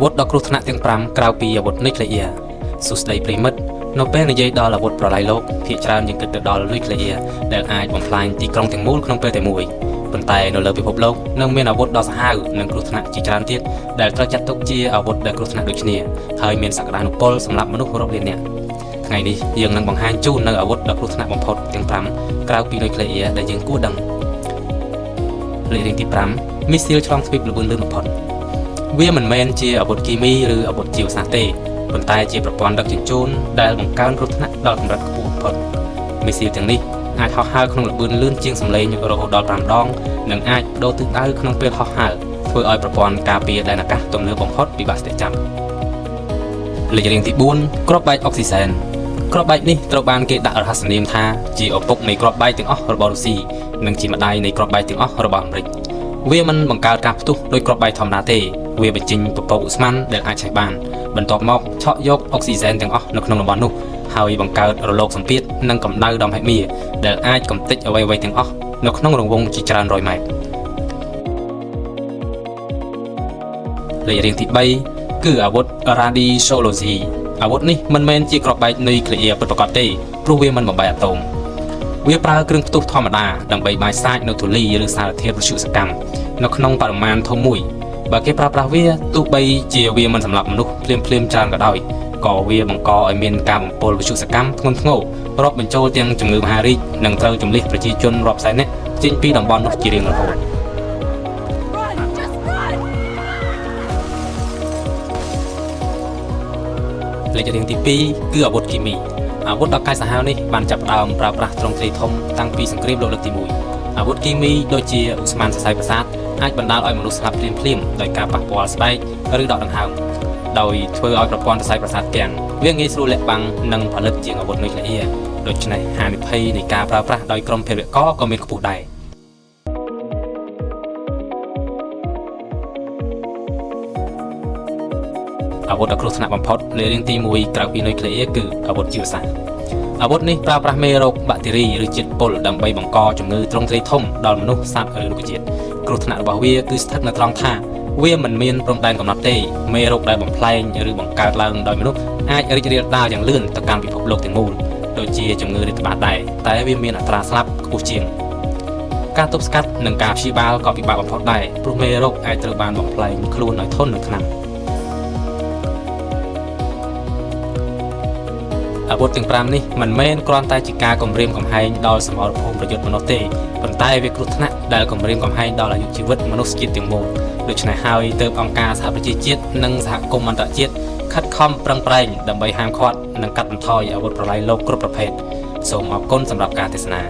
วุธดอกครุฑថ្នាក់ទាំង5ក្រៅពីអាវុធនុយក្លេអ៊ែរសួស្តីប្រិមិត្តនៅពេលនិយាយដល់អាវុធប្រឡាយលោកភាគច្រើនយើងគិតទៅដល់នុយក្លេអ៊ែរដែលអាចបំផ្លាញទីក្រុងទាំងមូលក្នុងពេលតែមួយប៉ុន្តែនៅលើពិភពលោកនៅមានអាវុធដ៏សាហាវនិងគ្រោះថ្នាក់ជាច្រើនទៀតដែលត្រូវចាត់ទុកជាអាវុធដែលគ្រោះថ្នាក់ដូចគ្នាហើយមានសក្តានុពលសម្រាប់មនុស្សរាប់លាននាក់ថ្ងៃនេះយើងនឹងបង្ហាញជូននៅអាវុធដ៏គ្រោះថ្នាក់បំផុតទាំង5ក្រៅពីនុយក្លេអ៊ែរដែលយើងគួរដឹងលេខរៀងទី5មីស៊ីលឆ្លងទ្វីបល្បឿនលឿនបំផុតវាមិនមែនជាអាវុធគីមីឬអាវុធជីវសាស្ត្រទេប៉ុន្តែជាប្រព័ន្ធដឹកជញ្ជូនដែលបង្កើនគ្រោះថ្នាក់ដល់កម្រិតខ្ពស់បំផុតមីស៊ីលទាំងនេះអាចហោះហើរក្នុងល្បឿនលឿនជាងសម្លេងរហូតដល់5ដងនិងអាចបដូរទិសដៅក្នុងពេលហោះហើរធ្វើឲ្យប្រព័ន្ធការពារដែនអាកាសទំនើបបំផុតពិបាកស្ទះចាប់លេខរៀងទី4គ្រាប់បែកអុកស៊ីសែនគ្រាប់បែកនេះត្រូវបានគេដាក់រហស្សនាមថាជាឪពុកនៃគ្រាប់បែកទាំងអស់របស់រុស្ស៊ីនិងជាម្ដាយនៃគ្រាប់បែកទាំងអស់របស់អាមេរិកវាមិនបង្កើតការផ្ទុះដោយគ្រាប់បែកធម្មតាទេវាបញ្ចេញពពកឧស្ម័នដែលអាចឆេះបានបន្ទាប់មកឆក់យកអុកស៊ីសែនទាំងអស់នៅក្នុងតំបន់នោះហើយបង្កើតរលកសម្ពាធនិងកម្ដៅដ៏មហិមាដែលអាចកំទេចអ្វីៗទាំងអស់នៅក្នុងរង្វង់ជាច្រើនរយម៉ែត្រលេខរៀងទី3គឺអាវុធរ៉ាឌីសូឡូស៊ីអាវុធនេះមិនមែនជាគ្រាប់បែកនុយក្លេអ៊ែរពិតប្រាកដទេព្រោះវាមិនបំបែកអាតូមវាប្រើគ្រឿងផ្ទុះធម្មតាដើម្បីបាញ់សាចនៅធូលីឬសារធាតុវិទ្យុសកម្មនៅក្នុងបរិមាណធំមួយបើគេប្រើប្រាស់វាទោះបីជាវាមិនសម្លាប់មនុស្សភ្លាមច្រើនក៏ដោយក៏វាបង្កឲ្យមានការបំពុលវិទ្យុសកម្មធ្ងន់ធ្ងររាប់បញ្ចូលទាំងជំងឺមហារីកនិងត្រូវជម្លៀសប្រជាជនរាប់សែននាក់ចេញពីតំបន់នោះជារៀងរហូតលេខរៀងទី2គឺអាវុធគីមីអាវុធដ៏កាចសាហាវនេះបានចាប់ផ្ដើមប្រើប្រាស់ទ្រង់ទ្រាយធំតាំងពីសង្គ្រាមលោកលើកទី1អាវុធគីមីដូចជាឧស្ម័នសរសៃប្រសាទអាចបណ្ដាលឲ្យមនុស្សស្លាប់ភ្លាមដោយការប៉ះពាល់ស្បែកឬដកដង្ហើមដោយធ្វើឲ្យប្រព័ន្ធសរសៃប្រសាទទាំងវាងាយស្រួលលាក់បាំងនិងផលិតជាអាវុធនុយក្លេអ៊ែរដូច្នេះហានិភ័យនៃការប្រើប្រាស់ដោយក្រុមភេរវករក៏មានខ្ពស់ដែរអាវុធដ៏គ្រោះថ្នាក់បំផុតលេខរៀងទី1ក្រៅពីនុយក្លេអ៊ែរគឺអាវុធជីវសាស្ត្រអាវុធនេះប្រើប្រាស់មេរោគបាក់តេរីឬជាតិពុលដើម្បីបង្កជំងឺទ្រង់ទ្រាយធំដល់មនុស្សសត្វឬរុក្ខជាតិគ្រោះថ្នាក់របស់វាគឺស្ថិតនៅត្រង់ថាវាមិនមានព្រំដែនកំណត់ទេមេរោគដែលបំផ្លែងឬបង្កើតឡើងដោយមនុស្សអាចរីករាលដាលយ៉ាងលឿនទៅកាន់ពិភពលោកទាំងមូលដូចជាជំងឺរាតត្បាតដែរតែវាមានអត្រាស្លាប់ខ្ពស់ជាងការទប់ស្កាត់និងការព្យាបាលក៏ពិបាកបំផុតដែរព្រោះមេរោគអាចត្រូវបានបំផ្លែងខ្លួនឲ្យធន់នឹងថ្នាំអាវុធទាំង5នេះមិនមែនគ្រាន់តែជាការគំរាមកំហែងដល់សមរភូមិប្រយុទ្ធមនុស្សទេប៉ុន្តែវាគ្រោះថ្នាក់ដែលគំរាមកំហែងដល់អាយុជីវិតមនុស្សជាតិទាំងមូលដូច្នេះហើយទើបអង្គការសហប្រជាជាតិនិងសហគមន៍អន្តរជាតិខិតខំប្រឹងប្រែងដើម្បីហាមឃាត់និងកាត់បន្ថយអាវុធប្រឡាយលោកគ្រប់ប្រភេទសូមអរគុណសម្រាប់ការទស្សនា